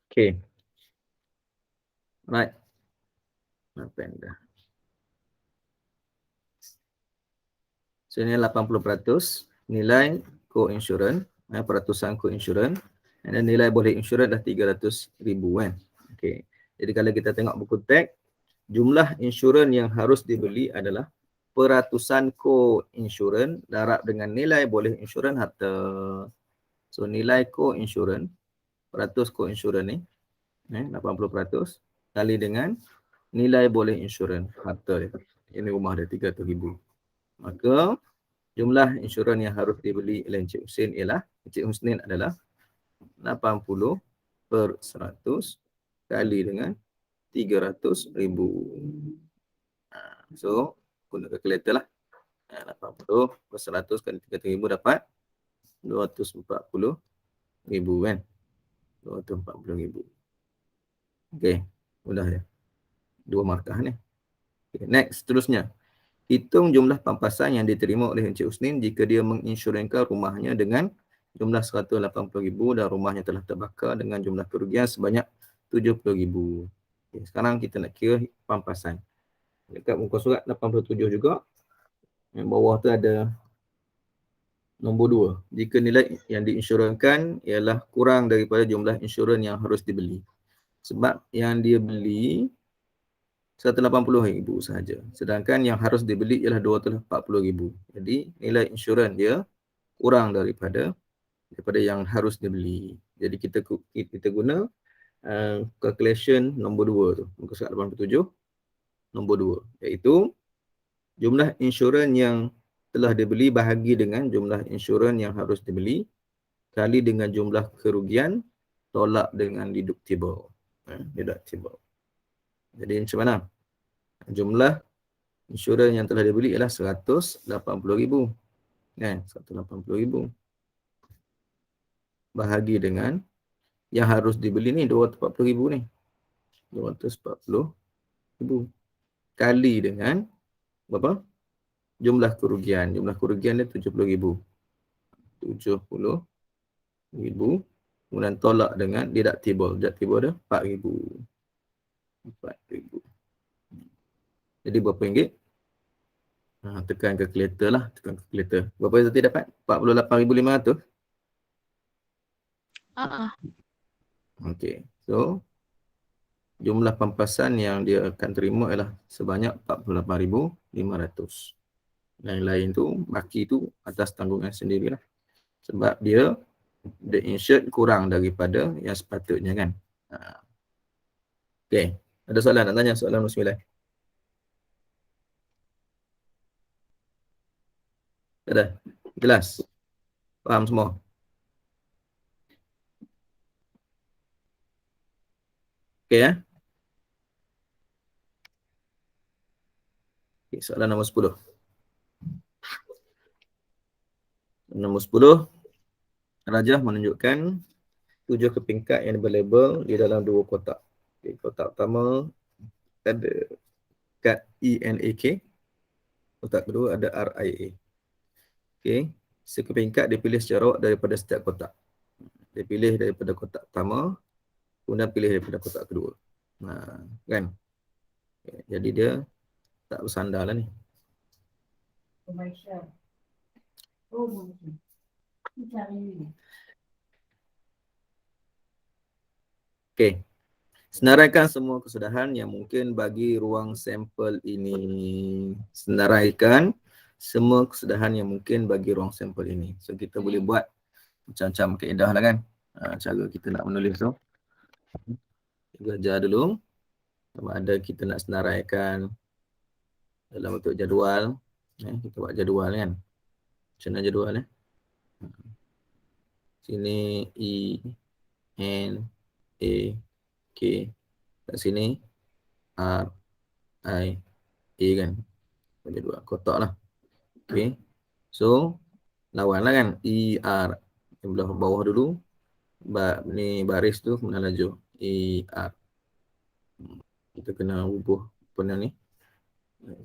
Okay. Right. Apa dah? So, ini 80% nilai co-insurance, peratusan co-insurance. Dan nilai boleh insurans dah 300,000 kan. Okay. Jadi kalau kita tengok buku teks, jumlah insurans yang harus dibeli adalah peratusan co-insurance darab dengan nilai boleh insurans harta. So, nilai co-insurance, peratus co-insurance ni, 80% kali dengan nilai boleh insurans harta dia. Ini rumah dia 300,000. Maka jumlah insurans yang harus dibeli oleh Encik Hussein ialah, Encik Hussein adalah 80% kali dengan 300,000. So, guna kalkulator lah. 80% kali 300,000 dapat 240,000 kan. 240,000. Okey, mudah ya. 2 markah ni. Okay, next, seterusnya. Hitung jumlah pampasan yang diterima oleh Encik Husnin jika dia menginsurans rumahnya dengan jumlah 180,000 dan rumahnya telah terbakar dengan jumlah kerugian sebanyak 70,000. Okay, sekarang kita nak kira pampasan. Dekat muka surat 87 juga, yang bawah tu ada nombor 2. Jika nilai yang diinsurans ialah kurang daripada jumlah insurans yang harus dibeli. Sebab yang dia beli 180,000 sahaja. Sedangkan yang harus dibeli ialah 240,000. Jadi nilai insurans dia kurang daripada yang harus dibeli. Jadi kita guna calculation nombor 2 tu. Muka surat 87 nombor 2, iaitu jumlah insurans yang telah dibeli bahagi dengan jumlah insurans yang harus dibeli kali dengan jumlah kerugian tolak dengan deductible. Deductible. Jadi macam mana? Jumlah insurans yang telah dibeli ialah 180,000. 180,000. Bahagi dengan yang harus dibeli ni 240,000 ni. 240,000. Kali dengan berapa? Jumlah kerugian. Jumlah kerugian dia 70,000. 70,000. Kemudian tolak dengan deductible. Deductible dia 4,000. 4,000. Jadi berapa ringgit? Tekan calculator lah. Tekan calculator. Berapa tadi dapat? 48,500. Okey. So, jumlah pampasan yang dia akan terima ialah sebanyak 48,500. Yang lain tu, baki tu atas tanggungan sendirilah. Sebab dia the insured kurang daripada yang sepatutnya kan. Okey. Ada soalan nak tanya? Soalan nombor 9. Ada? Jelas? Faham semua? Okey ya? Okay, soalan nombor 10. Nombor 10, rajah menunjukkan 7 kepingkat yang berlabel di dalam 2 kotak. Okay, kotak pertama ada kad ENAK. Kotak kedua ada RIA. Okey, sekepingkat dipilih secara daripada setiap kotak. Dia pilih daripada kotak pertama, kemudian pilih daripada kotak kedua. Kan? Okay, jadi dia tak bersandar lah ni. Okey. Senaraikan semua kesudahan yang mungkin bagi ruang sampel ini. Senaraikan semua kesudahan yang mungkin bagi ruang sampel ini. So, kita boleh buat macam-macam kaedah lah kan. Cara kita nak menulis tu. Kita ajar dulu. Sama ada kita nak senaraikan dalam bentuk jadual. Kita buat jadual kan. Macam mana jadual ni? Sini E, N, A, K. Kat sini R, I, A kan. Jadual kotak lah. Okay. So, lawan lah kan. E, R. Belah bawah dulu. Ni baris tu kemudian laju. E, R. Kita kena ubah apa ni.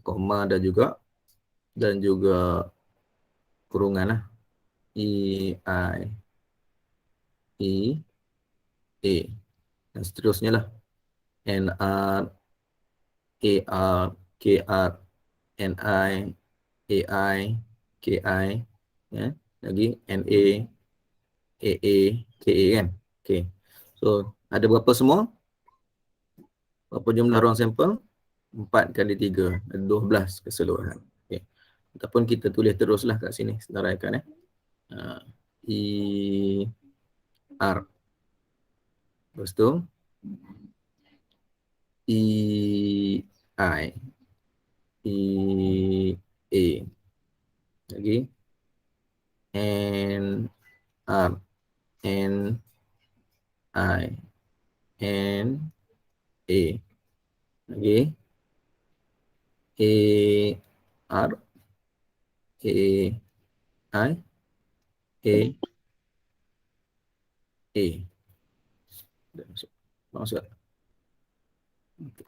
Koma dan juga kurungan lah. E, I, E, A, A. Dan seterusnya lah. NR, AR, KR, NI, AI, KI, ya. Lagi NA, AA, KA kan. Okay. So, ada berapa semua? Berapa jumlah ruang sampel? 4 kali 3, 12 keseluruhan. Okay. Ataupun kita tulis teruslah kat sini, senaraikan. E, R. Lepas tu, E, I. E, A. Lagi. N, R. N, I. N, A. Lagi. A, R. A, I. A, A. Dah masuk. Masuk.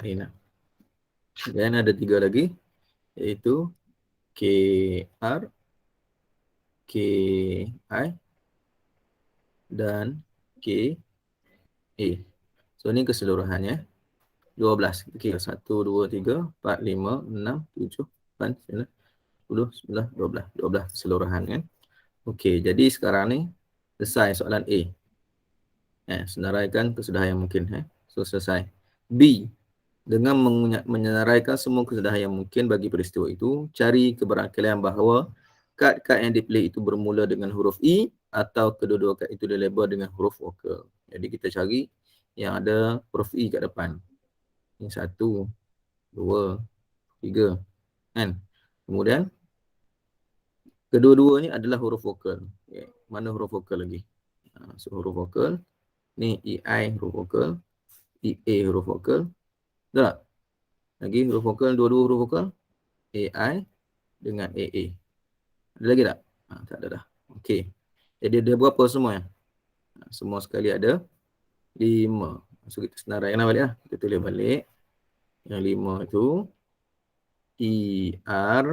Ini. Dan ada 3 lagi, iaitu KR, KI, dan KA. So, ini keseluruhannya. 12. Okey, 1, 2, 3, 4, 5, 6, 7, 8, 9, 10, 11, 12. 12 keseluruhan kan. Okey, jadi sekarang ni selesai soalan A. Senaraikan kesudahan yang mungkin. So, selesai. B. Dengan menyenaraikan semua kesudahan yang mungkin bagi peristiwa itu, cari keberangkalian bahawa kad-kad yang dipilih itu bermula dengan huruf E atau kedua-dua kad itu dilabel dengan huruf vokal. Jadi kita cari yang ada huruf E kat depan. Ini 1, 2, 3. Kan? Kemudian, kedua-duanya adalah huruf vokal. Okay. Mana huruf vokal lagi? So, huruf vokal. Ni EI huruf vokal. EA huruf vokal. Betul tak? Lagi huruf vokal, dua-dua huruf vokal. AI dengan AA. Ada lagi tak? Tak ada dah. Okey. Jadi ada berapa semua? Semua sekali ada 5. So kita senaraikan balik lah. Kita tulis balik. Yang 5 itu ER,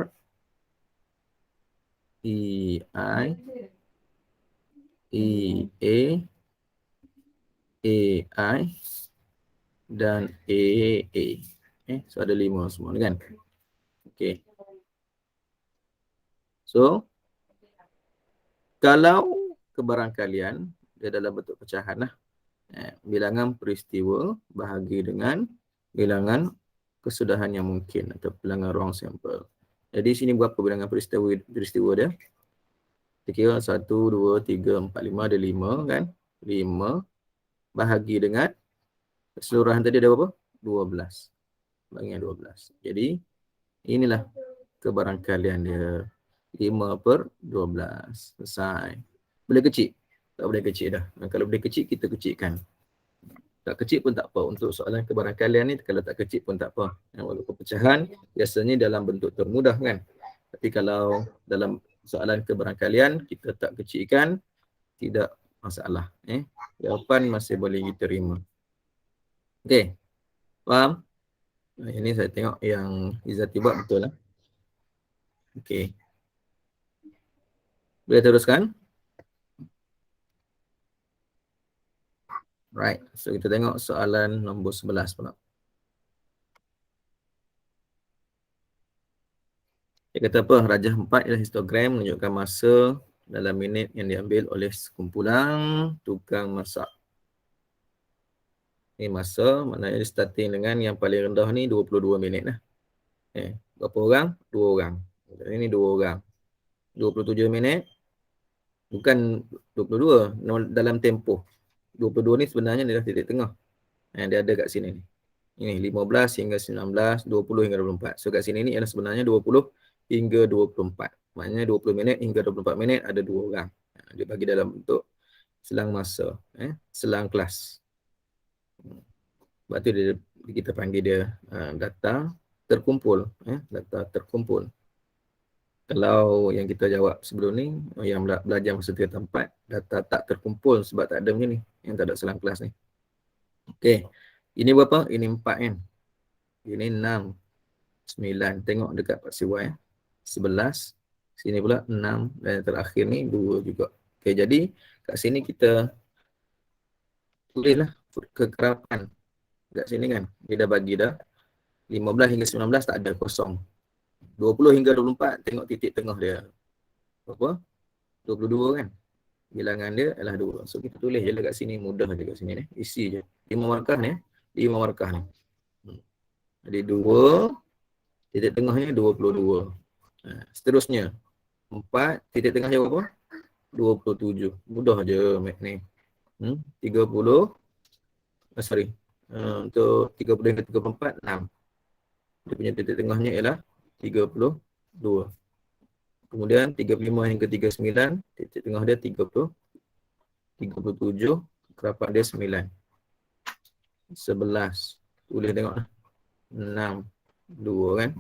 EI, EA, AI dan AA. So ada 5 semua ni kan? Okey. So, kalau kebarangkalian dia dalam bentuk pecahan lah. Bilangan peristiwa bahagi dengan bilangan kesudahan yang mungkin atau bilangan ruang sampel. Jadi sini berapa bilangan peristiwa dia? Kita kira 1, 2, 3, 4, 5, ada 5 kan? 5 bahagi dengan keseluruhan tadi ada berapa? 12. Bagi 12. Jadi inilah kebarangkalian dia. 5/12. Selesai. Boleh kecil? Tak boleh kecil dah. Kalau boleh kecil, kita kecilkan. Tak kecil pun tak apa. Untuk soalan kebarangkalian ni, kalau tak kecil pun tak apa. Walaupun pecahan, biasanya dalam bentuk termudah kan. Tapi kalau dalam soalan kebarangkalian, kita tak kecilkan, tidak masalah. Jawapan masih boleh diterima. Okey. Faham? Ini saya tengok yang Izzati buat betul lah. Okey. Boleh teruskan? Right. So kita tengok soalan nombor 11 pula. Dia kata apa? Rajah 4 ialah histogram menunjukkan masa dalam minit yang diambil oleh sekumpulan tukang masak. Ini masa, maknanya starting dengan yang paling rendah ni 22 minit lah. Berapa orang? 2 orang. Ini 2 orang. 27 minit. Bukan 22 dalam tempoh. 22 ni sebenarnya dia dah titik tengah. Dia ada kat sini ni. Ini 15 hingga 19, 20 hingga 24. So kat sini ni ialah sebenarnya 20 hingga 24. Maknanya 20 minit hingga 24 minit ada 2 orang. Dia bagi dalam bentuk selang masa, selang kelas. Sebab tu kita panggil dia data terkumpul. Data terkumpul. Kalau yang kita jawab sebelum ni, yang belajar masa 3 tempat, data tak terkumpul sebab tak ada macam ni. Yang tak ada selang kelas ni. Okey. Ini berapa? Ini 4 kan? Ini 6, 9. Tengok dekat Pak Siwai. 11. Sini pula 6. Dan yang terakhir ni 2 juga. Okey, jadi kat sini kita tulislah kekerapan kat sini kan. Dia dah bagi dah 15 hingga 19 tak ada, kosong. 20 hingga 24 tengok titik tengah dia. Berapa? 22 kan. Bilangan dia adalah 2. So kita tulis je lah kat sini, mudah je kat sini ni. Isi je. 5 markah ni, 5 markah ni. Jadi 2, titik tengahnya 22. Seterusnya 4, titik tengahnya berapa? 27. Mudah je mat ni. 30, sorry. Untuk 30 hingga 34, 6. Dia punya titik tengahnya ialah 32. Kemudian 35 hingga 39, titik tengah dia 30, 37, kekerapan dia 9. 11. Tulis tengoklah. 6, 2 kan.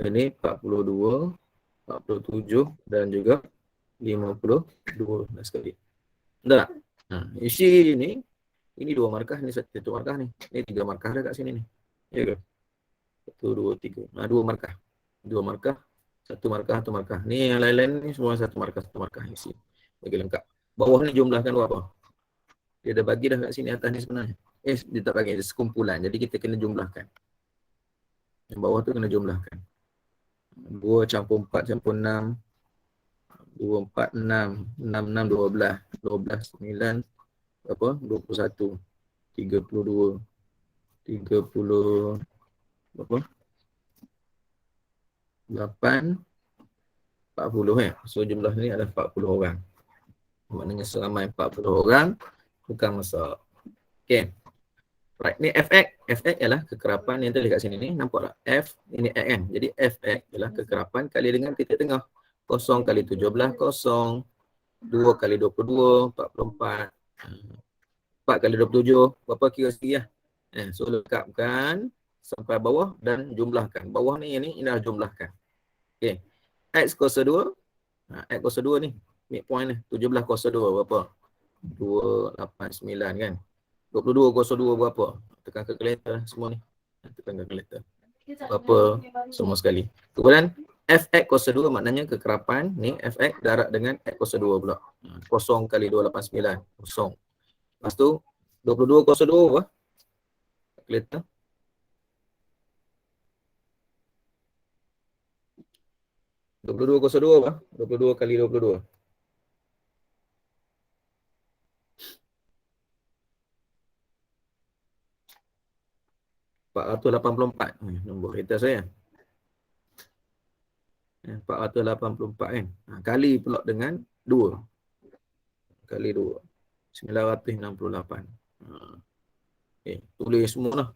Ini 42, 47 dan juga 52 sekali. Betul tak? Isi ini 2 markah, ini 1 markah ni. Ini 3 markah dah kat sini ni. Ya ke? 1, 2, 3. 2 markah. 2 markah, 1 markah, 1 markah. Ni yang lain-lain ni semua 1 markah, 1 markah isi. Bagi lengkap. Bawah ni jumlahkan berapa? Dia dah bagi dah kat sini atas ni sebenarnya. Dia tak bagi, dia sekumpulan. Jadi kita kena jumlahkan. Yang bawah tu kena jumlahkan. 2 campur 4 campur 6. 2, 4, 6. 6, 6, 12. 12, 9. Berapa? 21. 32. 30. Berapa? 8. 40 So jumlah ni adalah 40 orang. Maknanya seramai 40 orang tukang masak. Okay. Right, ni FX. FX ialah kekerapan yang terlihat kat sini ni. Nampak tak? F, ini X kan. Jadi FX ialah kekerapan kali dengan titik tengah. 0 kali 17, 0. 2 kali 22, 44. 4 kali 27, berapa kira segi lah. So lekapkan sampai bawah dan jumlahkan. Bawah ni dah jumlahkan. Okay. X kuasa 2. X kuasa 2 ni. Midpoint ni. 17 kuasa 2 berapa? 289 kan. 22 kuasa 2 berapa? Tekan kalkulator semua ni. Tekan kalkulator. Berapa? Semua sekali. Kemudian Fx kuasa 2 maknanya kekerapan ni Fx darab dengan X kuasa 2 pula. 0 kali 289. 0. Lepas tu 22 kuasa 2 apa? Kalkulator. 22 kuasa 2 apa? 22 kali 22. 484. Nombor kereta saya. 484 kan. Kali pula dengan 2. Kali 2. 968. Okay. Tulis semua lah.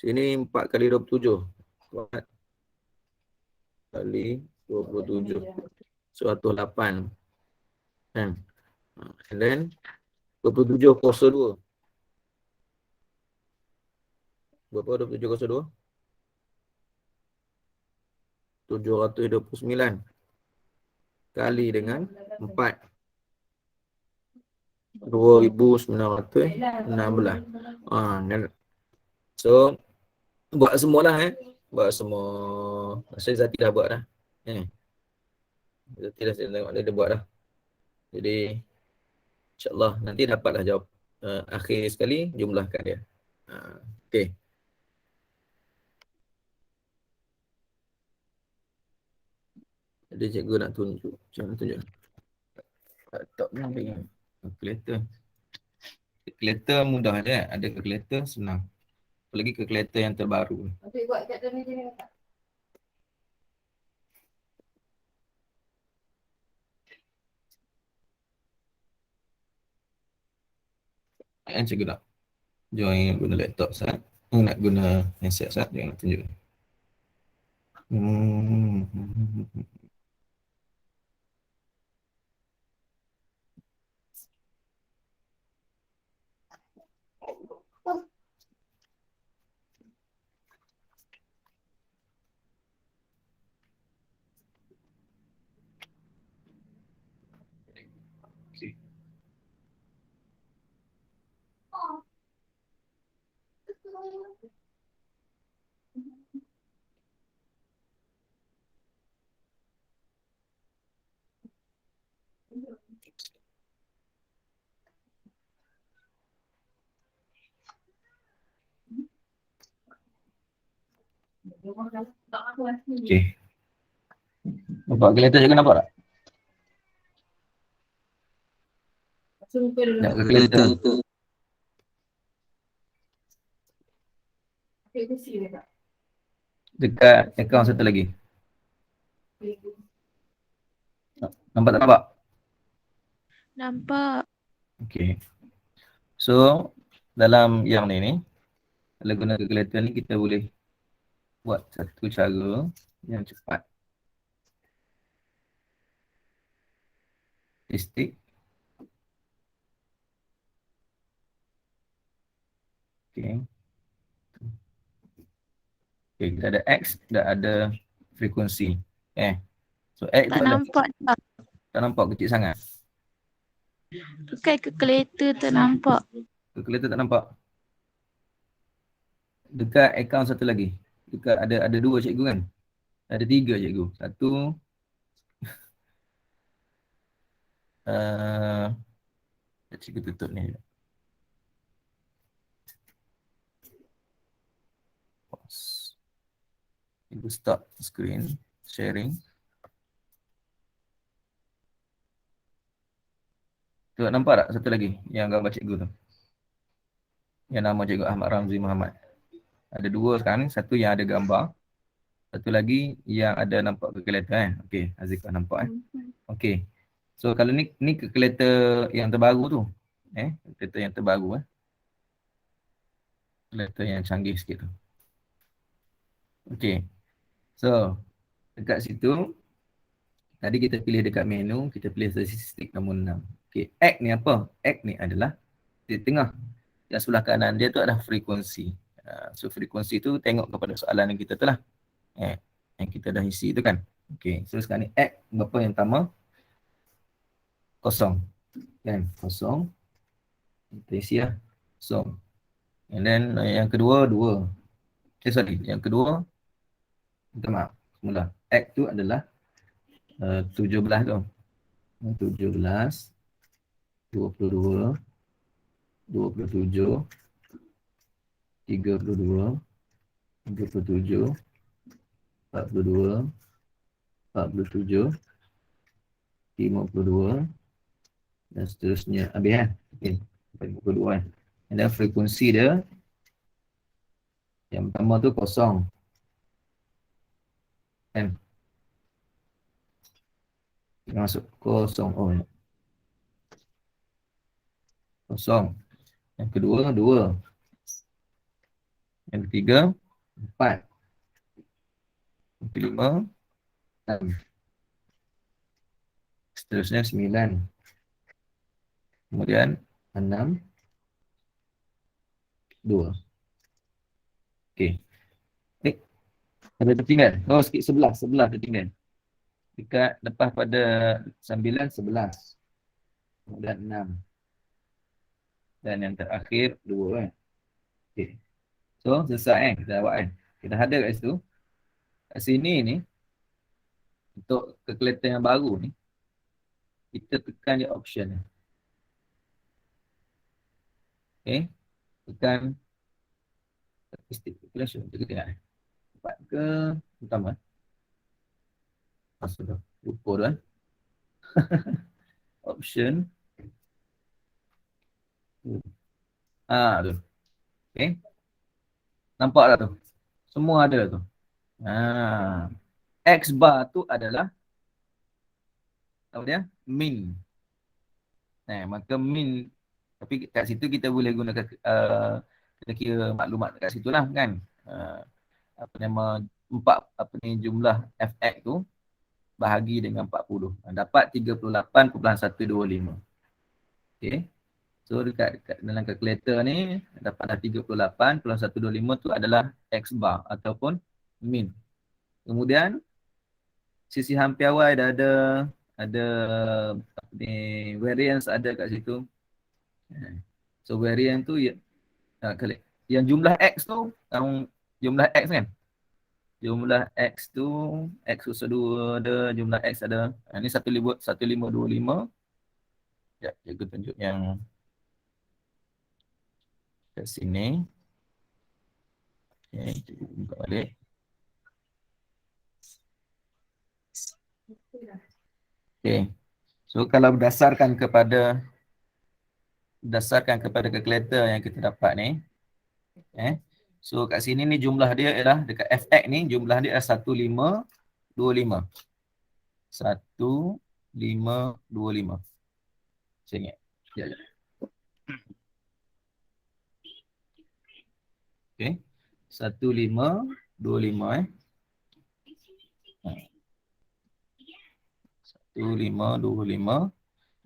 Sini 4 kali 27. 4 kali 27. 108. Kan? And then 27 kuasa 2. Berapa 27 kuasa 2? 729 kali dengan 4. 2916. So buat semualah buat semua. Saya Zati dah buat dah. Zati dah saya tengok dia buat dah. Jadi insya-Allah nanti dapatlah jawab akhir sekali, jumlahkan dia. Okey. Jadi cikgu nak tunjuk. Macam mana tunjuk? Tak ni ambil kalkulator. Kalkulator mudah je. Ada kalkulator senang. Apalagi kalkulator yang terbaru. Nanti buat kat dalam ni. Cikgu nak join guna laptop saat. Nak guna handset saat. Jangan tunjuk. Okey. Nampak kalkulator juga nampak tak? Nak kalkulator. Dekat akaun satu lagi. Nampak tak nampak? Nampak. Okey. So, dalam yang ni, kalau guna kalkulator ni kita boleh buat satu cara yang cepat. Statistik. Okey. Okey, kita ada X, dah ada frekuensi. So X tu Tak adalah, nampak tak? tak nampak kecil sangat. Bukan kalkulator tak nampak. Kalkulator tak nampak. Dekat akaun satu lagi. Dekat ada dua cikgu kan? Ada tiga cikgu. Satu cikgu tutup ni. Pause. Cikgu stop screen sharing. Tu nampak tak satu lagi yang gambar cikgu tu? Yang nama cikgu Ahmad Ramzi Muhammad. Ada dua sekarang ni, satu yang ada gambar, satu lagi yang ada nampak kalkulator kan. Okey, Azikah nampak Okey. So kalau ni kalkulator yang terbaru tu. Kalkulator yang terbaru kalkulator yang canggih sikit tu. Okey. So dekat situ tadi kita pilih dekat menu, kita pilih statistik nombor 6. Okey, X ni apa? X ni adalah di tengah. Yang sebelah kanan dia tu adalah frekuensi. So frekuensi tu tengok kepada soalan yang kita tu lah. Yang kita dah isi tu kan. Okey, so sekarang ni X berapa yang pertama? Kosong. Kan? Kosong. Kita isi lah. Kosong. And then yang kedua, 2. Yang kedua, minta maaf. Semula. X tu adalah 17 tu. 17, 22, 27, 32, 37, 42, 47, 52 dan seterusnya. Habis kan? Okey, 52 kan. Dan frekuensi dia yang pertama tu kosong. Kan? Kita masuk kosong. Kosong. Yang kedua, 2. Yang ketiga, 4. Yang kelima, 6. Seterusnya 9. Kemudian 6, 2. Okey. Ada tertinggal. Sikit sebelah tertinggal. Dekat lepas pada 9, 11. Kemudian 6. Dan yang terakhir 2 kan. Okey. So selesai kita buat kan. Kita ada kat situ. Kat sini ni untuk kalkulator yang baru ni kita tekan je option ni. Okey. Tekan statistik calculation. Kita tengok ni. Dapat ke pertama? Sudah lupa tu kan. Option. Tu. Okey. Nampak tak tu? Semua ada tu. X bar tu adalah apa dia? Min. Maka min, tapi kat situ kita boleh gunakan kita kira maklumat kat situ lah kan. Apa nama jumlah fx tu bahagi dengan 40. Dapat 38.125. Okey. So dekat dalam kalkulator ni dapat 38.125 tu adalah X bar ataupun min. Kemudian sisi hampir awal dah ada variance ada kat situ. So variance tu yang jumlah X tu jumlah X kan. Jumlah X tu X usus 2 ada, jumlah X ada. Ini 1525. Ya, cikgu tunjuk yang kat sini. Okey, cikgu buka balik. Okey. So kalau berdasarkan kepada kalkulator yang kita dapat ni, so kat sini ni jumlah dia ialah dekat fx ni jumlah dia adalah 1525. 1525. Saya ingat. Sekejap, sekejap. Okey. 1525 1525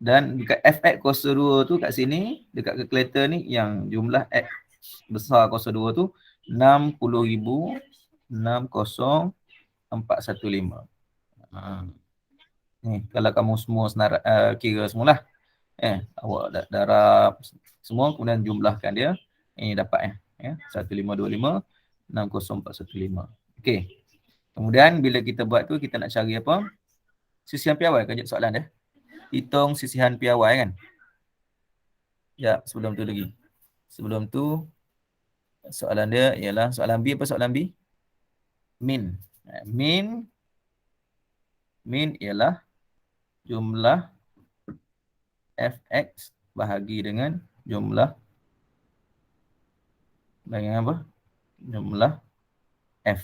dan dekat fx kuasa 2 tu kat sini dekat kalkulator ni yang jumlah x besar kuasa 2 tu 60,415. Ni kalau kamu semua kira semualah. Awak darab semua kemudian jumlahkan dia. Ini dapat 1525 60415. Okey. Kemudian bila kita buat tu kita nak cari apa? Sisihan piawai kan soalan dia. Hitung sisihan piawai kan. Ya, sebelum tu lagi. Sebelum tu soalan dia ialah soalan B apa soalan B? Min. Min ialah jumlah fx bahagi dengan jumlah apa? Jumlah f.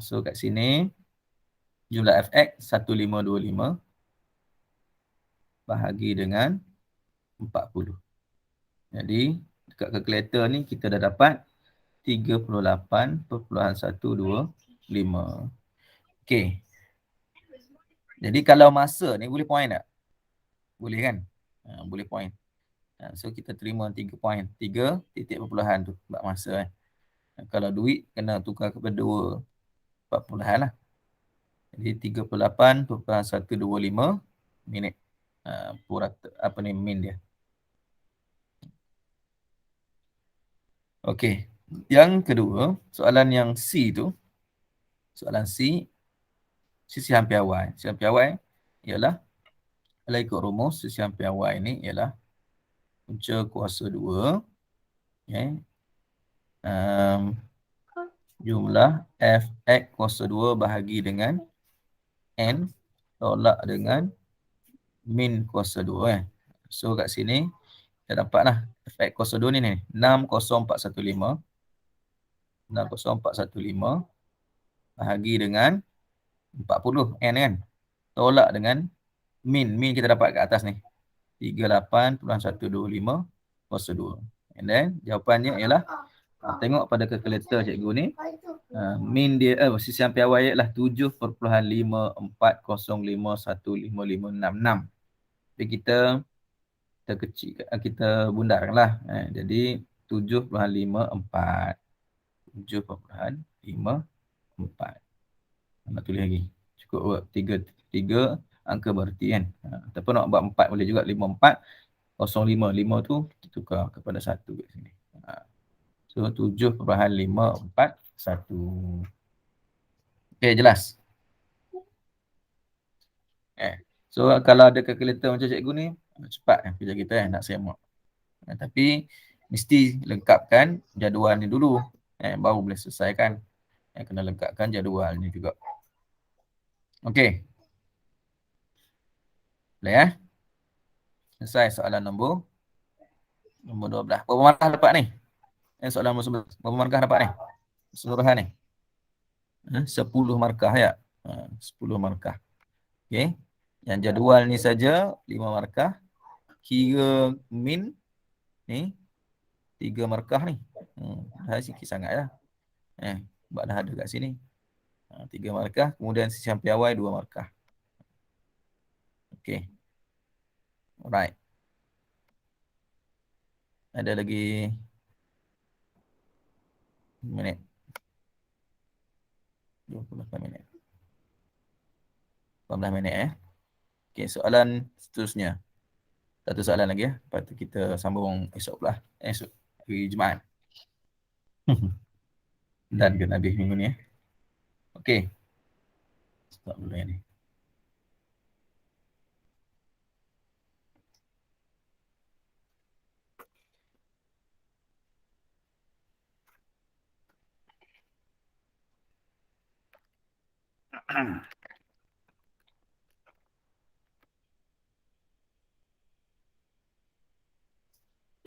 So kat sini jumlah fx 1525 bahagi dengan 40. Jadi dekat kalkulator ni kita dah dapat 38.125. Okey. Jadi kalau masa ni boleh point tak? Boleh kan? Boleh point. So kita terima 3 point. 3 titik perpuluhan tu buat masa kan. Kalau duit kena tukar kepada 2 perpuluhan lah. Jadi 38.125 minit. Apa ni min dia. Okey. Yang kedua, soalan yang C tu. Soalan C, sisihan piawai. Sisihan piawai ialah kalau ikut rumus sisihan piawai ni ialah punca kuasa 2 jumlah fx kuasa 2 bahagi dengan n tolak dengan min kuasa 2 So kat sini kita dapatlah fx kuasa 2 ni 60415 bahagi dengan 40 n kan. Tolak dengan min kita dapat kat atas ni 38.125 kuasa 2. And then jawapannya ialah tengok pada kalkulator cikgu ni min dia sisihan piawai ialah 7.5405155566. Tapi kita kecil kita bundarkanlah. Jadi 7.54 nak tulis lagi. Cukup buat 3 angka berarti kan. Ataupun nak buat 4 boleh juga 5405. 5 tu kita tukar kepada 1 kat sini. So 7.541. Okey, jelas. So kalau ada kalkulator macam cikgu ni cepat kerja kita nak semak. Tapi mesti lengkapkan jadual ni dulu. Baru boleh selesaikan. Kena lengkapkan jadual ni juga. Okey. Boleh selesai soalan nombor 12. Berapa markah dapat ni? Soalan nombor 11. Berapa markah dapat ni? Keseluruhan ni. 10 markah ya. 10 markah. Okey. Yang jadual ni saja 5 markah. Kira min ni 3 markah ni. Dah sikit sangat lah. Sebab dah ada kat sini. 3 markah. Kemudian sisihan piawai 2 markah. Okey. Alright. Ada lagi minit. 28 minit. 18 minit Okey, soalan seterusnya. Satu soalan lagi Lepas tu kita sambung esok pula. Esok hari Jumaat. Dan kena habis minggu ni Okey. Stop dulu ni.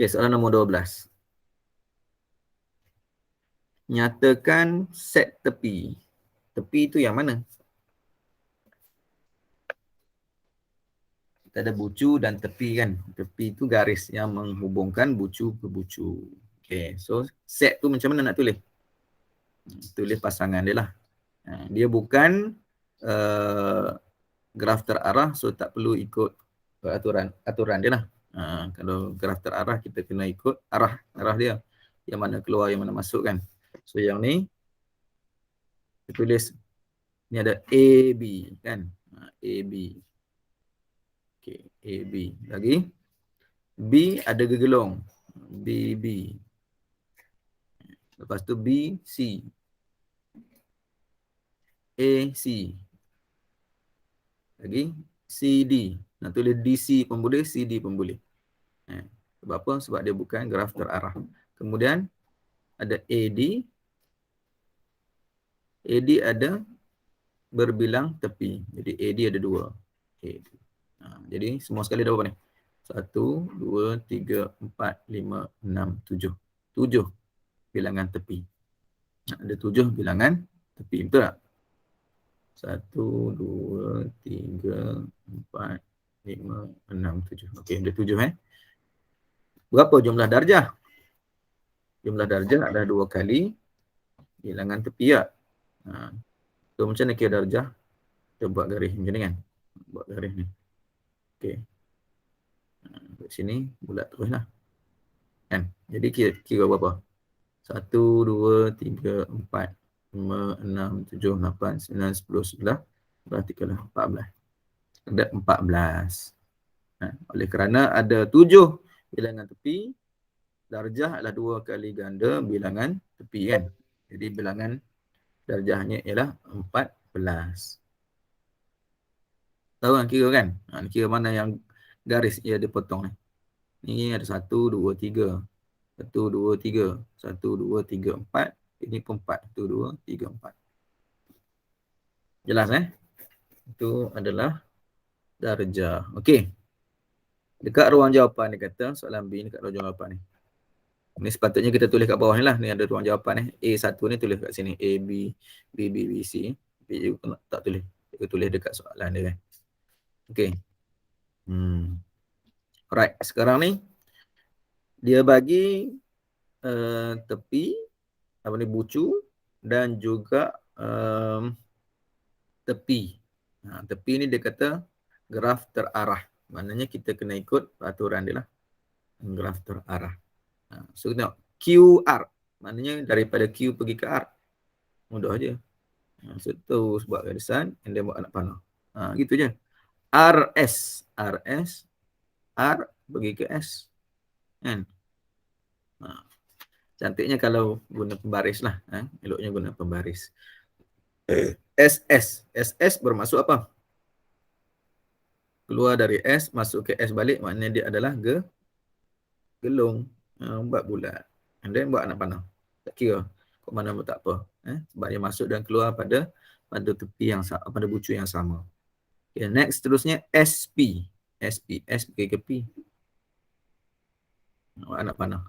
Okey, soalan nombor 12. Nyatakan set tepi. Tepi itu yang mana? Kita ada bucu dan tepi kan. Tepi itu garis yang menghubungkan bucu ke bucu. Okey, so set tu macam mana nak tulis? Tulis pasangan dia lah. Dia bukan graf terarah, so tak perlu ikut aturan dia lah. Kalau graf terarah kita kena ikut arah dia. Yang mana keluar, yang mana masuk kan. So yang ni kita tulis ni ada AB kan. AB. Okey, AB. Lagi B ada gegelung. BB. Lepas tu BC. AC. Lagi CD. Nak tulis DC pun boleh, CD pun boleh. Sebab apa? Sebab dia bukan graf terarah. Kemudian ada AD. AD ada berbilang tepi. Jadi AD ada 2. AD. Jadi semua sekali ada berapa ni? 1, 2, 3, 4, 5, 6, 7. 7 bilangan tepi. Ada 7 bilangan tepi. Betul tak? 1, 2, 3, 4, 5, 6, 7. Okey, ada 7 Berapa jumlah darjah? Jumlah darjah adalah 2 kali bilangan tepi ya. So macam mana kira darjah? Kita buat garis macam ni kan. Buat garis ni. Okey. Kat sini bulat terus lah. Kan? Jadi kira berapa? 1, 2, 3, 4, 5, 6, 7, 8, 9, 10, 11. Berarti kalau 14. Ada 14. Oleh kerana ada 7 bilangan tepi, darjah adalah 2 kali ganda bilangan tepi kan. Jadi bilangan darjahnya ialah 14. Tahu kan kira kan? Kira mana yang garis ia dipotong ni. Ni ada 1, 2, 3. 1, 2, 3. 1, 2, 3, 4. Ini pun 4. 1, 2, 3, 4. Jelas Itu adalah darjah. Okey. Dekat ruang jawapan dia kata, soalan B ni dekat ruang jawapan ni. Ni sepatutnya kita tulis kat bawah ni lah. Ni ada ruang jawapan A1 ni tulis kat sini. A, B, B, B, B, C. B tak tulis. Kita tulis dekat soalan dia kan. Okey. Alright. Sekarang ni, dia bagi tepi, apa ni, bucu dan juga tepi. Tepi ni dia kata graf terarah. Maknanya kita kena ikut peraturan dia lah. Graf terarah. So kita tengok QR. Maknanya daripada Q pergi ke R. Mudah je. So terus buat garisan and then buat anak panah. Gitu je. RS. RS. R pergi ke S. Kan? Cantiknya kalau guna pembaris lah. Eloknya guna pembaris. SS. SS bermaksud apa? Keluar dari S, masuk ke S balik. Maknanya dia adalah gelung. Buat bulat. And then buat anak panah. Tak kira. Kok mana pun tak apa. Sebab dia masuk dan keluar pada tepi yang sama, pada bucu yang sama. Okay, next seterusnya SP. SP. S pergi ke P. Buat anak panah.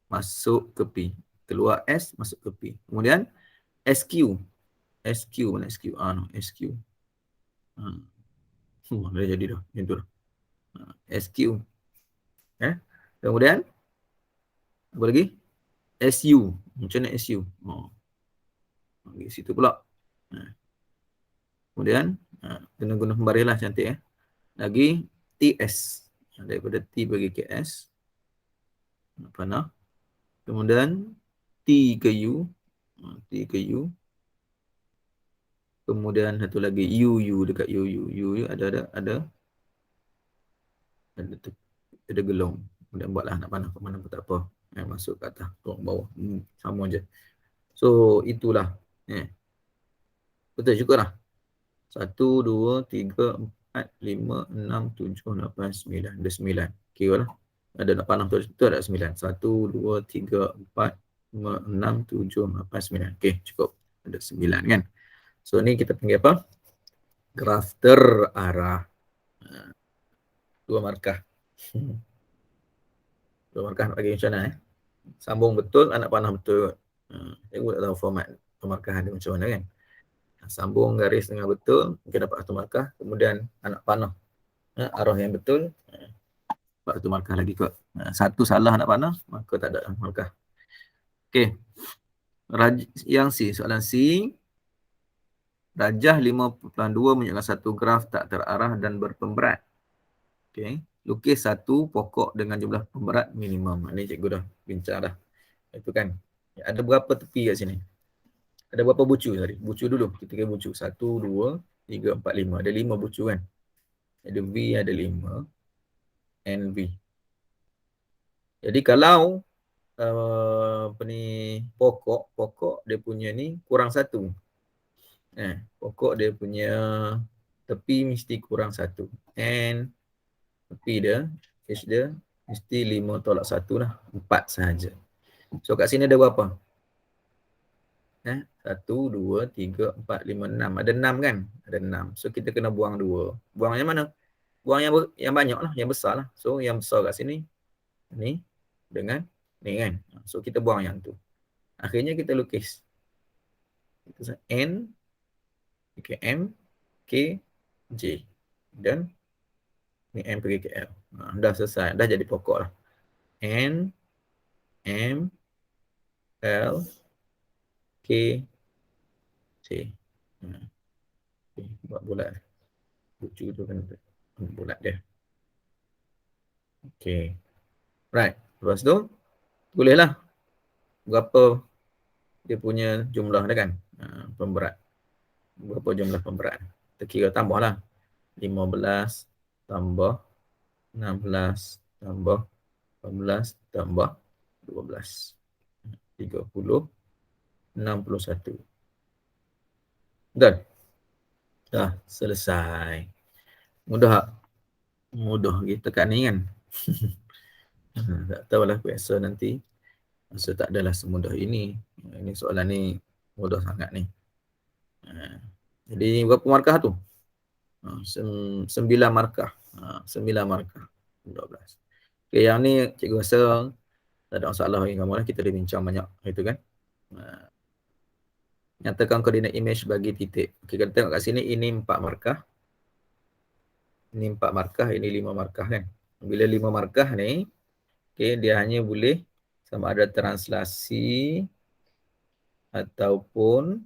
Masuk ke P. Keluar S, masuk ke P. Kemudian SQ. SQ mana SQ? No, SQ. Dah jadi dah. Itu dah. SQ. Kemudian apa lagi? SU. Macam mana SU? Di situ pula. Kemudian kena guna pembaris lah, cantik Lagi TS. Daripada T bagi ke S. Panah. Kemudian T ke U. T ke U. Kemudian satu lagi U dekat U ada gelung. Kemudian buatlah nak panah ke mana pun tak apa. Masuk ke atas, turun bawah. Sama je. So itulah. Betul cukup lah. 1, 2, 3, 4, 5, 6, 7, 8, 9. Ada 9. Kira lah. Ada nak panah tu ada 9. 1, 2, 3, 4, 5, 6, 7, 8, 9. Okey, cukup. Ada 9 kan. So ni kita panggil apa? Graf terarah. 2 markah. Dua markah nak bagi macam mana Sambung betul, anak panah betul. Cikgu tak tahu format pemarkahan dia macam mana kan. Sambung garis dengan betul, mungkin dapat satu markah. Kemudian anak panah arah yang betul, dapat satu markah lagi kot. Satu salah anak panah, maka tak ada markah. Okey. Yang C, soalan C. Rajah 5.2 menunjukkan satu graf tak terarah dan berpemberat. Okey. Lukis satu pokok dengan jumlah pemberat minimum. Ini cikgu dah bincang dah. Itu kan. Ada berapa tepi kat sini? Ada berapa bucu tadi? Bucu dulu. Kita kira bucu. 1, 2, 3, 4, 5. Ada 5 bucu kan? Ada V ada 5. NV. Jadi kalau apa ni pokok dia punya ni kurang 1. Pokok dia punya tepi mesti kurang 1. And tepi dia, H dia mesti 5 tolak 1 lah. 4 sahaja. So kat sini ada berapa? 1, 2, 3, 4, 5, 6. Ada 6 kan? Ada 6. So kita kena buang 2. Buang yang mana? Buang yang banyak lah, yang besar lah. So yang besar kat sini, ni dengan ni kan. So kita buang yang tu. Akhirnya kita lukis. N, M, K, J. Dan ni M pergi ke L. Dah selesai. Dah jadi pokok lah. N, M, L, K, J. Okay, buat bulat. Bucu tu kan bulat dia. Okay. Right. Lepas tu, bolehlah berapa dia punya jumlah dia kan. Pemberat. Berapa jumlah pemberat. Kita kira tambah lah. 15 tambah 16 tambah 18 tambah 12. 30. 61. Dah selesai. Mudah tak? Mudah kita kat ni kan. Tak tahulah biasa nanti. Masa tak adalah semudah ini. Ini soalan ni mudah sangat ni. Jadi berapa markah tu? 9 markah. 9 markah. 12. Okay, yang ni cikgu rasa tak ada masalah bagi kamu lah. Kita dah bincang banyak. Itu kan. Nyatakan koordinat image bagi titik. Okay, kita tengok kat sini. Ini 4 markah. Ini 4 markah. Ini 5 markah kan. Bila 5 markah ni. Okay, dia hanya boleh sama ada translasi ataupun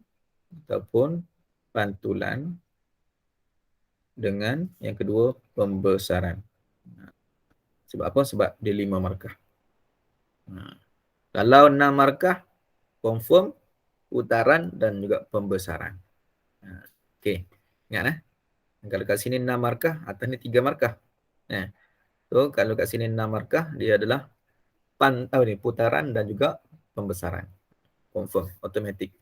pantulan dengan yang kedua pembesaran. Sebab apa? Sebab dia 5 markah. Kalau 6 markah, confirm putaran dan juga pembesaran. Okey, ingat kalau kat sini 6 markah, atas ni 3 markah. So kalau kat sini 6 markah, dia adalah putaran dan juga pembesaran. Confirm, automatic.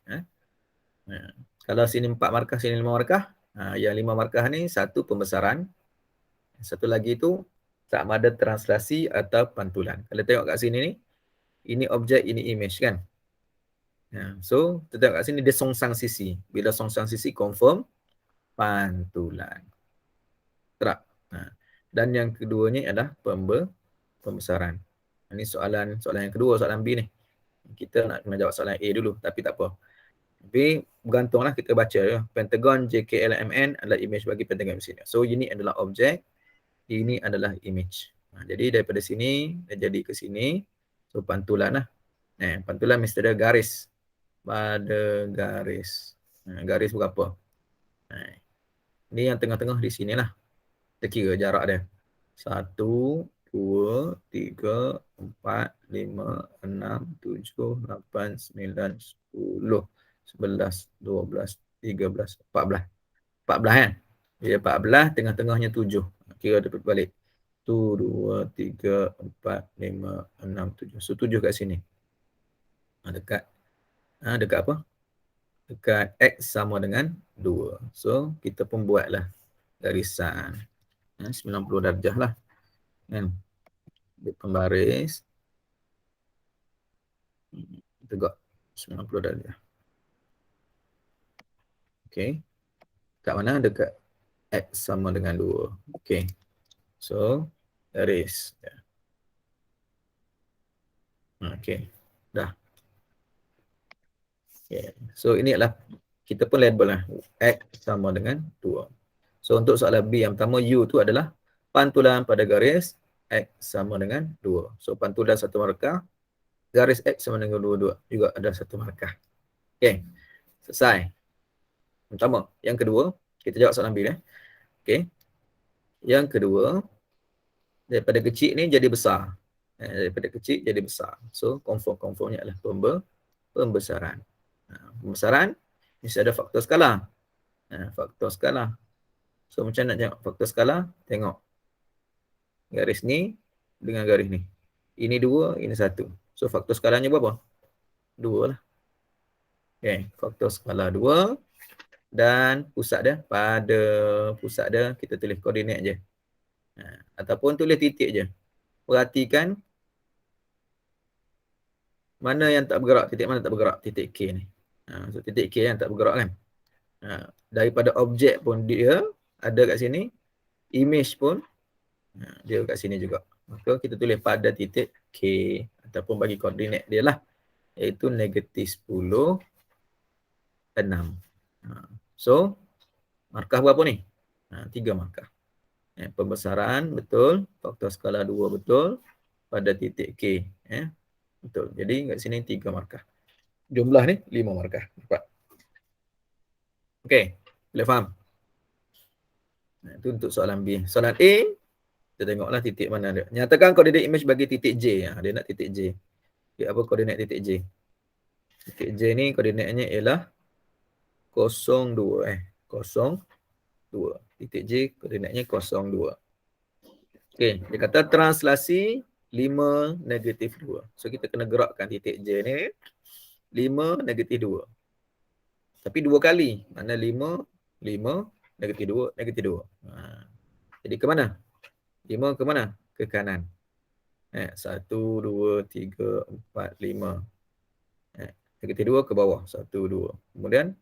Kalau sini 4 markah, sini 5 markah, yang 5 markah ni satu pembesaran, satu lagi tu sama ada translasi atau pantulan. Kalau tengok kat sini ni, ini objek, ini image kan. So, kita tengok kat sini dia songsang sisi. Bila songsang sisi, confirm pantulan. Tak? Dan yang keduanya adalah pembesaran. Ini soalan yang kedua, soalan B ni. Kita nak kena jawab soalan A dulu, tapi tak apa. Tapi bergantunglah kita baca ya. Pentagon JKLMN adalah image bagi pentagon sini. So ini adalah objek, ini adalah image. Jadi daripada sini dia jadi ke sini. So pantulan lah. Pantulan mesti ada garis. Pada garis. Garis berapa? Ini yang tengah-tengah di sinilah. Kita kira jarak dia. 1, 2, 3, 4, 5, 6, 7, 8, 9, 10, 11, 12, 13, 14. 14 kan? Dia 14, tengah-tengahnya 7. Kira dapat balik. 1, 2, 3, 4, 5, 6, 7. So 7 kat sini. Dekat. Dekat apa? Dekat X sama dengan 2. So kita pun buatlah garisan. 90 darjah lah. Kan? Pembaris. Tegak 90 darjah. Okey. Kat mana? Dekat X sama dengan 2. Okey. So, garis. Okey. Dah. Okay. So ini adalah kita pun label lah. X sama dengan 2. So untuk soalan B yang pertama, U tu adalah pantulan pada garis X sama dengan 2. So pantulan satu markah, garis X sama dengan 2 juga ada satu markah. Okay. Selesai. Pertama. Yang kedua, kita jawab soalan B. Okay. Yang kedua, daripada kecil ni jadi besar. Daripada kecil jadi besar. So konformnya adalah pembesaran. Pembesaran, mesti ada faktor skala. Faktor skala. So macam nak tengok faktor skala? Tengok garis ni dengan garis ni. Ini 2, ini 1. So faktor skalanya berapa? 2 lah. Okay, faktor skala 2. Dan pusat dia, pada pusat dia kita tulis koordinat je. Ataupun tulis titik je. Perhatikan mana yang tak bergerak, titik mana tak bergerak, titik K ni. So titik K yang tak bergerak kan. Daripada objek pun dia ada kat sini, image pun dia kat sini juga. Maka kita tulis pada titik K ataupun bagi koordinat dia lah, iaitu -10, 6. So markah berapa ni? 3 markah. Pembesaran betul, faktor skala 2 betul, pada titik K betul. Jadi kat sini 3 markah. Jumlah ni 5 markah. Dapat. Okey, boleh faham? Itu untuk soalan B. Soalan A, kita tengoklah titik mana dia. Nyatakan koordinat image bagi titik J. Dia nak titik J. Okay, apa koordinat titik J? Titik J ni koordinatnya ialah 02. 02. Titik J koordinatnya 02. Okey, dia kata translasi 5 negatif 2. So kita kena gerakkan titik J ni 5 negatif 2. Tapi 2 kali. Mana 5, 5, negatif 2, negatif 2. Jadi ke mana? 5 ke mana? Ke kanan. 1, 2, 3, 4, 5. Negatif 2 ke bawah. 1, 2. Kemudian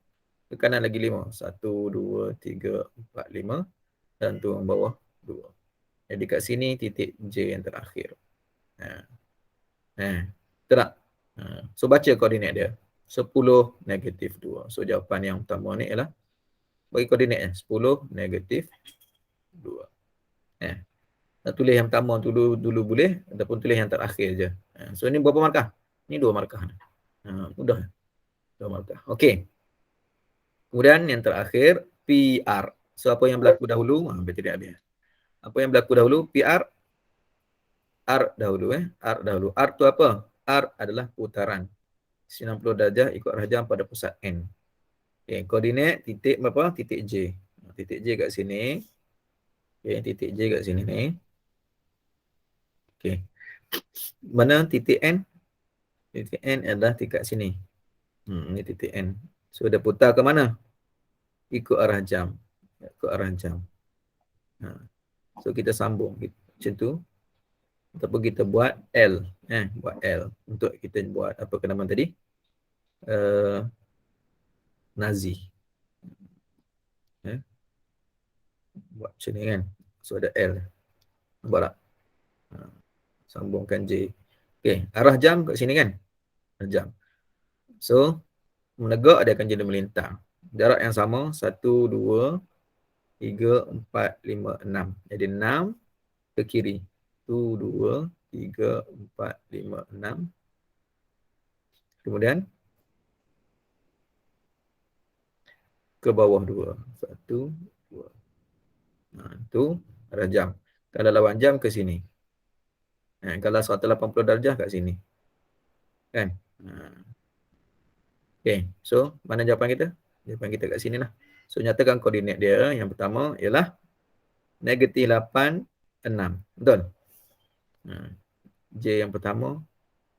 ke kanan lagi 5. 1, 2, 3, 4, 5. Dan turun bawah 2. Jadi kat sini titik J yang terakhir. Betul tak? So baca koordinat dia. 10 negatif 2. So jawapan yang pertama ni ialah bagi koordinatnya 10 negatif 2. Nak tulis yang pertama dulu boleh ataupun tulis yang terakhir je. So ni berapa markah? Ni 2 markah. Mudah. 2 markah. Okey. Kemudian yang terakhir PR. So apa yang berlaku dahulu? Hampir tidak habis. Apa yang berlaku dahulu? PR. R dahulu. R dahulu. R tu apa? R adalah putaran. 90 darjah ikut arah jam pada pusat N. Okay, koordinat titik berapa? Titik J. Titik J kat sini. Okay, titik J kat sini ni. Okay. Mana titik N? Titik N adalah dekat sini. Ini titik N. So dia putar ke mana? Ikut arah jam. Ikut arah jam. So kita sambung macam tu. Ataupun kita buat L. Buat L. Untuk kita buat apa nama tadi? Nazi. Buat macam ni kan. So ada L. Nampak tak? Sambungkan J. Okay. Arah jam kat sini kan? Arah jam. So, menegak dia akan jadi melintang. Jarak yang sama. 1, 2, 3, 4, 5, 6. Jadi 6 ke kiri. 1, 2, 3, 4, 5, 6. Kemudian ke bawah 2. 1, 2. Itu arah jam. Kalau lawan jam ke sini. Kalau 180 darjah kat sini. Kan? Okay. So, mana jawapan kita? Jawapan kita kat sini lah. So, nyatakan koordinat dia. Yang pertama ialah negatif 8, 6. Betul? J yang pertama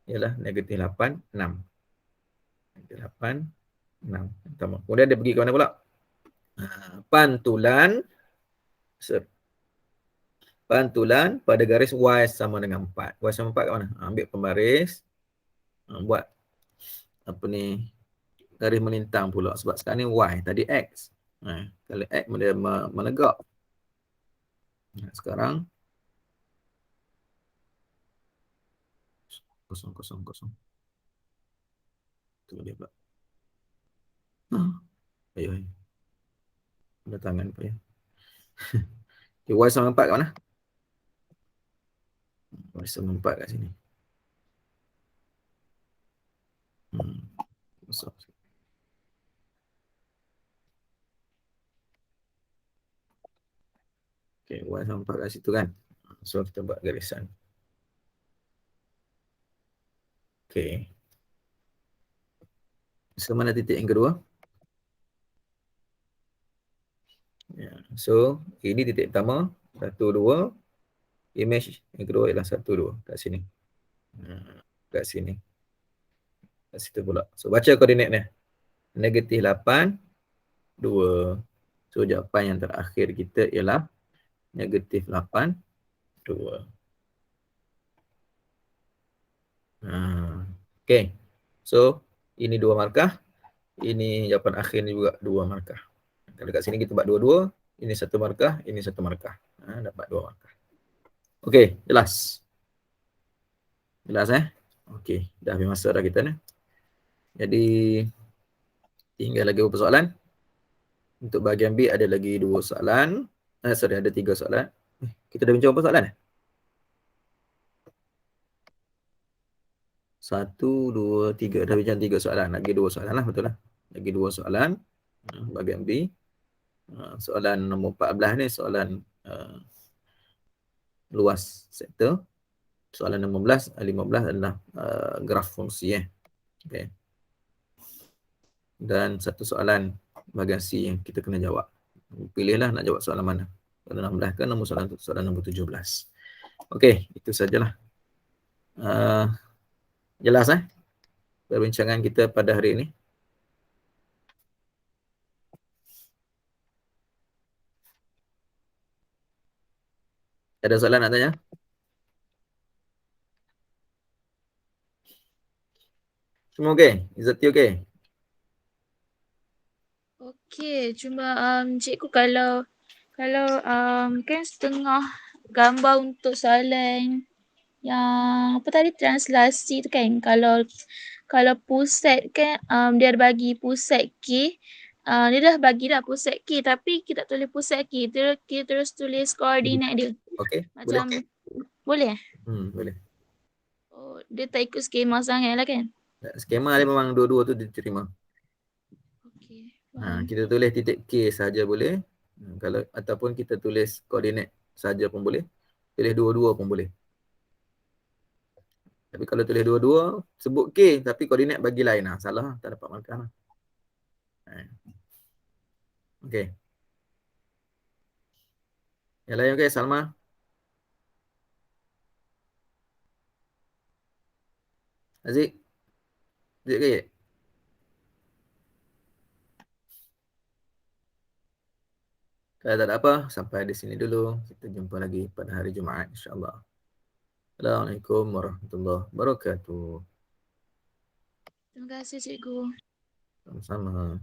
ialah negatif 8, 6. Negatif 8, 6. Pertama. Kemudian dia pergi ke mana pula? Pantulan pada garis Y sama dengan 4. Y sama 4 kat mana? Ambil pembaris. Buat apa ni? Garis melintang pula. Sebab sekarang ni Y. Tadi X. Kalau X dia menegak. Sekarang Kosong, kosong, kosong. Tunggu dia pula. Ayo, ayo. Ada tangan Pak ya. Okay, Y sama 4 kat mana? Y sama 4 kat sini. Kosong. Okay, Y sama 4 kat situ kan. So, kita buat garisan. Okay. So, mana titik yang kedua? Ya. So, ini titik pertama. 1, 2. Image yang kedua ialah 1, 2. Kat sini. Kat sini. Kat situ pula. So, baca koordinatnya. -8, 2. So, jawapan yang terakhir kita ialah -8, 2. Okay. So, ini 2 markah. Ini jawapan akhir ni juga 2 markah. Kalau kat sini kita buat 2-2. Ini 1 markah. Ini 1 markah. Dapat 2 markah. Okay, jelas. Jelas Okay, dah habis masa dah kita ni. Jadi, tinggal lagi beberapa soalan. Untuk bahagian B ada lagi 2 soalan. Ada 3 soalan. Kita dah bincang berapa soalan? 1, 2, 3. Dah bincang 3 soalan. Lagi 2 soalan lah, betul lah. Lagi 2 soalan. Bahagian B. Soalan nombor 14 ni soalan luas sektor. Soalan 15 adalah graf fungsi. Okay. Dan satu soalan bahagian C yang kita kena jawab. Pilihlah nak jawab soalan mana. Soalan 16 ke nombor soalan nombor 17. Okey, itu sajalah. Jelas perbincangan kita pada hari ini. Ada soalan nak tanya? Semua okey? Izzati okey? Okey, cuma cikgu kalau kan setengah gambar untuk soalan yang apa tadi translasi tu kan, kalau pusat kan dia ada bagi pusat K, dia dah bagi dah pusat K tapi kita tak tulis pusat K, kita terus tulis koordinat dia. Okey, Macam boleh? boleh? Boleh. Oh, dia tak ikut skema sangat lah kan? Skema dia memang dua-dua tu diterima. Okey, faham. Kita tulis titik K saja boleh. Kalau ataupun kita tulis koordinat saja pun boleh. Tulis dua-dua pun boleh. Tapi kalau tulis dua-dua, sebut K tapi koordinat bagi lain. Salah, tak dapat markah lah. Okey. Yang lain okey, Salma? Aziz? Aziz okey? Kalau tak ada apa, sampai di sini dulu. Kita jumpa lagi pada hari Jumaat insya-Allah. Assalamualaikum warahmatullahi wabarakatuh. Terima kasih cikgu. Sama-sama.